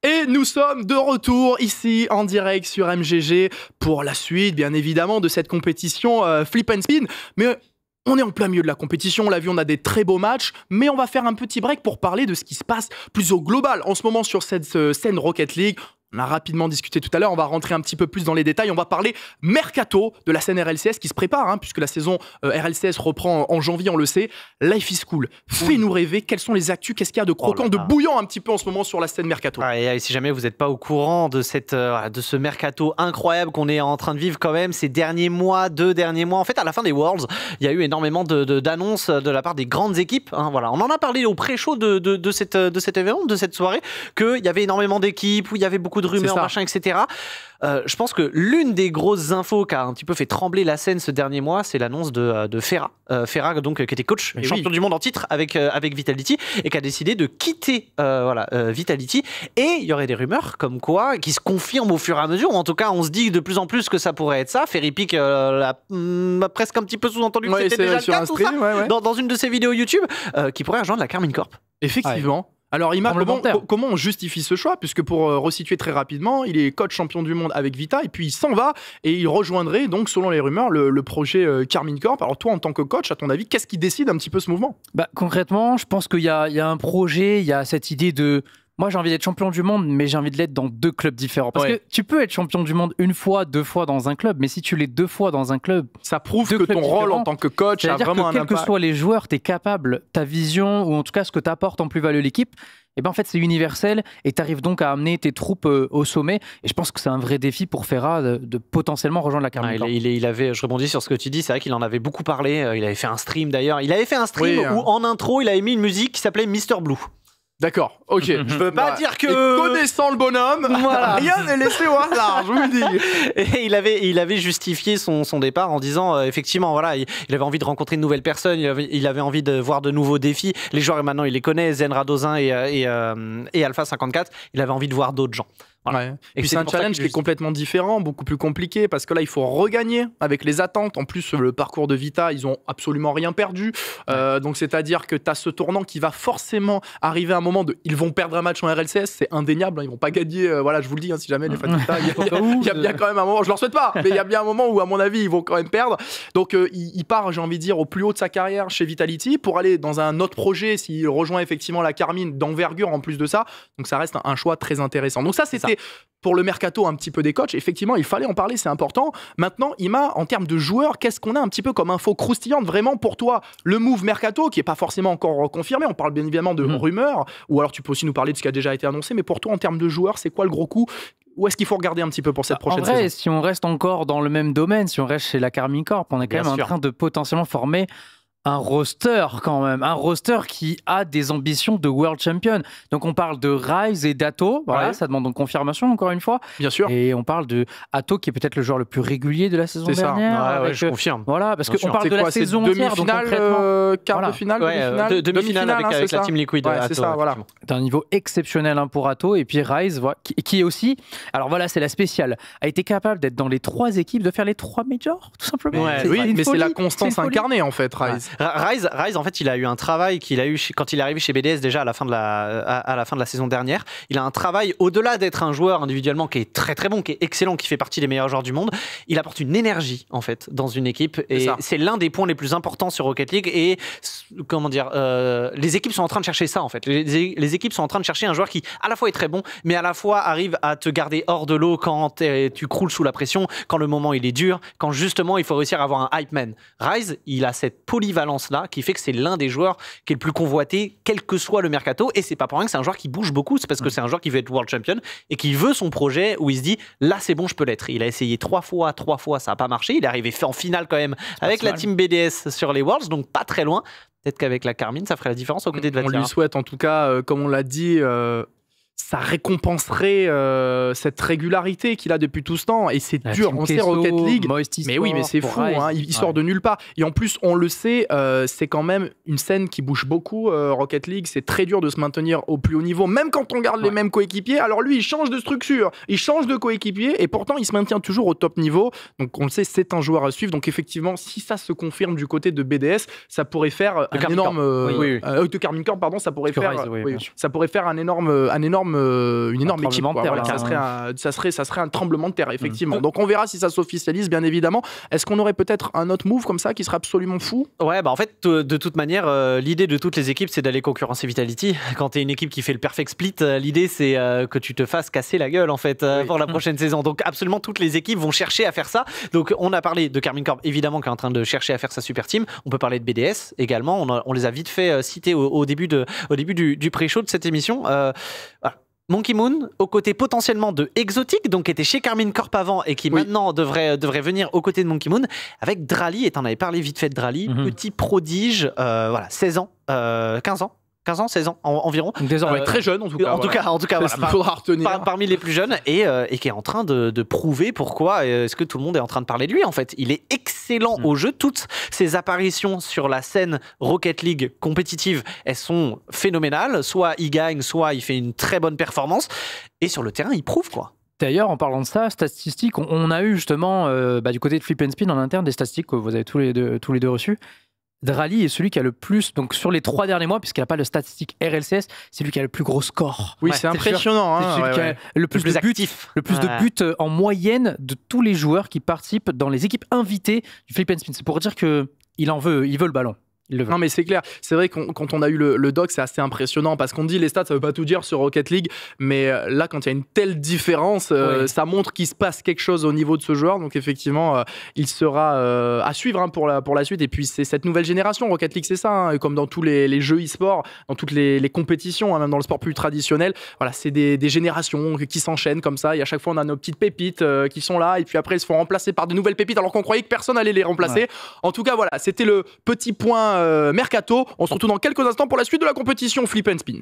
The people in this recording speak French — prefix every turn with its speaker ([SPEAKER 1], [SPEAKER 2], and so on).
[SPEAKER 1] Et nous sommes de retour ici en direct sur MGG pour la suite, bien évidemment, de cette compétition Flip and Spin. Mais on est en plein milieu de la compétition, on l'a vu, on a des très beaux matchs, mais on va faire un petit break pour parler de ce qui se passe plus au global en ce moment sur cette scène Rocket League. On a rapidement discuté tout à l'heure, on va rentrer un petit peu plus dans les détails, on va parler mercato de la scène RLCS qui se prépare, puisque la saison RLCS reprend en janvier, on le sait. Life is Cool, fais-nous rêver, quels sont les actus, qu'est-ce qu'il y a de croquant, de bouillant un petit peu en ce moment sur la scène mercato.
[SPEAKER 2] Et si jamais vous n'êtes pas au courant de ce mercato incroyable qu'on est en train de vivre quand même ces derniers mois, 2 derniers mois, en fait à la fin des Worlds, il y a eu énormément d'annonces de la part des grandes équipes. Voilà. On en a parlé au pré-show de cet événement, de cette soirée, qu'il y avait énormément d'équipes, où il y avait beaucoup de rumeurs, machin, etc. Je pense que l'une des grosses infos qui a un petit peu fait trembler la scène ce dernier mois, c'est l'annonce de Ferra. Ferra, donc, qui était coach et champion du monde en titre avec Vitality et qui a décidé de quitter Vitality. Et il y aurait des rumeurs comme quoi, qui se confirment au fur et à mesure, ou en tout cas, on se dit de plus en plus que ça pourrait être ça. Ferry Peak l'a presque un petit peu sous-entendu que c'était déjà le cas, tout ça, dans une de ses vidéos YouTube, qui pourrait rejoindre la Karmine Corp.
[SPEAKER 1] Effectivement. Alors Ima, comment on justifie ce choix? Puisque pour resituer très rapidement, il est coach champion du monde avec Vita et puis il s'en va et il rejoindrait donc selon les rumeurs le projet Karmine Corp. Alors toi en tant que coach, à ton avis, qu'est-ce qui décide un petit peu ce mouvement?
[SPEAKER 3] Concrètement, je pense qu'il y a un projet, il y a cette idée de... Moi, j'ai envie d'être champion du monde, mais j'ai envie de l'être dans 2 clubs différents. Parce que tu peux être champion du monde 1 fois, 2 fois dans un club, mais si tu l'es 2 fois dans un club...
[SPEAKER 1] Ça prouve que ton rôle en tant que coach a vraiment un impact.
[SPEAKER 3] Quels que soient les joueurs, tu es capable, ta vision, ou en tout cas ce que tu apportes en plus-value à l'équipe, en fait, c'est universel et tu arrives donc à amener tes troupes au sommet. Et je pense que c'est un vrai défi pour Ferra de potentiellement rejoindre la Karmine Corp.
[SPEAKER 2] Je rebondis sur ce que tu dis, c'est vrai qu'il en avait beaucoup parlé. Il avait fait un stream d'ailleurs. Il avait fait un stream où en intro, il avait mis une musique qui s'appelait Mr. Blue.
[SPEAKER 1] D'accord, ok.
[SPEAKER 2] Je veux pas dire que...
[SPEAKER 1] Et connaissant le bonhomme, rien n'est laissé au hasard, je vous le dis.
[SPEAKER 2] Et il avait justifié son départ en disant, effectivement, voilà, il avait envie de rencontrer de nouvelles personnes, il avait envie de voir de nouveaux défis. Les joueurs, maintenant, il les connaît, Zen Radozin et Alpha 54, il avait envie de voir d'autres gens.
[SPEAKER 1] Voilà. Et puis c'est un challenge qui est complètement différent, beaucoup plus compliqué, parce que là, il faut regagner avec les attentes. En plus, le parcours de Vita, ils ont absolument rien perdu. Donc, c'est-à-dire que tu as ce tournant qui va forcément arriver à un moment de... Ils vont perdre un match en RLCS, c'est indéniable. Ils vont pas gagner, voilà, je vous le dis, si jamais les fans de Vita, il y a bien quand même un moment, je leur souhaite pas, mais il y a bien un moment où, à mon avis, ils vont quand même perdre. Donc, il part, j'ai envie de dire, au plus haut de sa carrière chez Vitality pour aller dans un autre projet, s'il rejoint effectivement la Karmine d'envergure en plus de ça. Donc, ça reste un choix très intéressant. Donc, ça, c'était pour le mercato un petit peu des coachs. Effectivement, il fallait en parler, c'est important. Maintenant, Ima, en termes de joueurs, qu'est-ce qu'on a un petit peu comme info croustillante vraiment pour toi? Le move mercato, qui n'est pas forcément encore confirmé, on parle bien évidemment de rumeurs, ou alors tu peux aussi nous parler de ce qui a déjà été annoncé, mais pour toi, en termes de joueurs, c'est quoi le gros coup? Où est-ce qu'il faut regarder un petit peu pour cette prochaine saison?
[SPEAKER 3] Si on reste encore dans le même domaine, si on reste chez la Karmine Corp, on est quand même en train de potentiellement former un roster quand même, un roster qui a des ambitions de World Champion. Donc on parle de Rise et d'Atto, voilà, ça demande donc confirmation encore une fois.
[SPEAKER 1] Bien sûr.
[SPEAKER 3] Et on parle de Atto qui est peut-être le joueur le plus régulier de la saison dernière.
[SPEAKER 2] Ouais, je confirme.
[SPEAKER 3] Voilà, parce qu'on parle de la saison entière, donc concrètement,
[SPEAKER 1] quart de finale,
[SPEAKER 2] demi-finale avec la Team Liquid.
[SPEAKER 1] C'est ça, voilà.
[SPEAKER 3] C'est un niveau exceptionnel pour Atto, et puis Rise, voilà, qui est aussi, alors voilà, c'est la spéciale, a été capable d'être dans les 3 équipes, de faire les 3 majors, tout simplement.
[SPEAKER 1] Oui, mais c'est la constance incarnée en fait, Rise.
[SPEAKER 2] Rise, en fait, il a eu un travail qu'il a eu quand il est arrivé chez BDS déjà à la fin de la saison dernière. Il a un travail au-delà d'être un joueur individuellement qui est très très bon, qui est excellent, qui fait partie des meilleurs joueurs du monde. Il apporte une énergie en fait dans une équipe et c'est l'un des points les plus importants sur Rocket League. Et comment dire, les équipes sont en train de chercher ça en fait. Les équipes sont en train de chercher un joueur qui à la fois est très bon, mais à la fois arrive à te garder hors de l'eau quand tu croules sous la pression, quand le moment il est dur, quand justement il faut réussir à avoir un hype man. Rise, il a cette polyvalence là qui fait que c'est l'un des joueurs qui est le plus convoité, quel que soit le mercato. Et c'est pas pour rien que c'est un joueur qui bouge beaucoup, c'est parce que c'est un joueur qui veut être World Champion et qui veut son projet où il se dit là c'est bon, je peux l'être. Il a essayé 3 fois, ça n'a pas marché. Il est arrivé en finale quand même avec la team BDS sur les Worlds, donc pas très loin. Peut-être qu'avec la Karmine, ça ferait la différence aux côtés de Vatira.
[SPEAKER 1] On lui souhaite en tout cas, comme on l'a dit, ça récompenserait cette régularité qu'il a depuis tout ce temps. Et c'est dur, on sait Rocket League. Mais oui, mais c'est fou, il sort de nulle part. Et en plus, on le sait, c'est quand même une scène qui bouge beaucoup, Rocket League. C'est très dur de se maintenir au plus haut niveau, même quand on garde les mêmes coéquipiers. Alors lui, il change de structure, il change de coéquipier, et pourtant, il se maintient toujours au top niveau. Donc on le sait, c'est un joueur à suivre. Donc effectivement, si ça se confirme du côté de BDS, ça pourrait faire un énorme... de Karmine Corp, pardon, ça pourrait faire un énorme énorme équipe. Voilà, ça serait un tremblement de terre, effectivement. Donc on verra si ça s'officialise, bien évidemment. Est-ce qu'on aurait peut-être un autre move comme ça qui serait absolument fou?
[SPEAKER 2] Ouais, en fait, de toute manière, l'idée de toutes les équipes, c'est d'aller concurrencer Vitality. Quand tu es une équipe qui fait le perfect split, l'idée, c'est que tu te fasses casser la gueule, en fait, pour la prochaine saison. Donc absolument toutes les équipes vont chercher à faire ça. Donc on a parlé de Karmine Corp, évidemment, qui est en train de chercher à faire sa super team. On peut parler de BDS également. On les a vite fait citer au début du pré-show de cette émission. Voilà. Monkey Moon, aux côtés potentiellement de Exotic, donc qui était chez Karmine Corp avant et qui maintenant devrait venir aux côtés de Monkey Moon, avec Drali, et t'en avais parlé vite fait de Drali, petit prodige, 16 ans, 15 ans. 15 ans, 16 ans environ.
[SPEAKER 1] Désormais très jeune en tout cas.
[SPEAKER 2] En tout cas,
[SPEAKER 1] voilà, faudra retenir.
[SPEAKER 2] Parmi les plus jeunes et qui est en train de prouver pourquoi est-ce que tout le monde est en train de parler de lui en fait. Il est excellent au jeu. Toutes ses apparitions sur la scène Rocket League compétitive, elles sont phénoménales. Soit il gagne, soit il fait une très bonne performance. Et sur le terrain, il prouve quoi.
[SPEAKER 3] D'ailleurs, en parlant de ça, statistiques, on a eu justement du côté de Flip and Spin en interne des statistiques que vous avez tous les deux reçues. Drali est celui qui a le plus, donc sur les 3 derniers mois, puisqu'il n'a pas de statistique RLCS, c'est lui qui a le plus gros score.
[SPEAKER 1] Oui, c'est impressionnant.
[SPEAKER 3] C'est celui qui a le plus de buts en moyenne de tous les joueurs qui participent dans les équipes invitées du Flip and Spin. C'est pour dire qu'il veut le ballon.
[SPEAKER 1] Non mais c'est clair, c'est vrai que quand on a eu le doc, c'est assez impressionnant parce qu'on dit les stats ça veut pas tout dire sur Rocket League, mais là quand il y a une telle différence, ça montre qu'il se passe quelque chose au niveau de ce joueur, donc effectivement il sera à suivre pour la suite. Et puis c'est cette nouvelle génération, Rocket League c'est ça, et comme dans tous les jeux e-sport, dans toutes les compétitions, même dans le sport plus traditionnel, voilà, c'est des générations qui s'enchaînent comme ça, et à chaque fois on a nos petites pépites qui sont là, et puis après ils se font remplacer par de nouvelles pépites alors qu'on croyait que personne allait les remplacer. En tout cas voilà, c'était le petit point mercato. On se retrouve dans quelques instants pour la suite de la compétition Flip and Spin.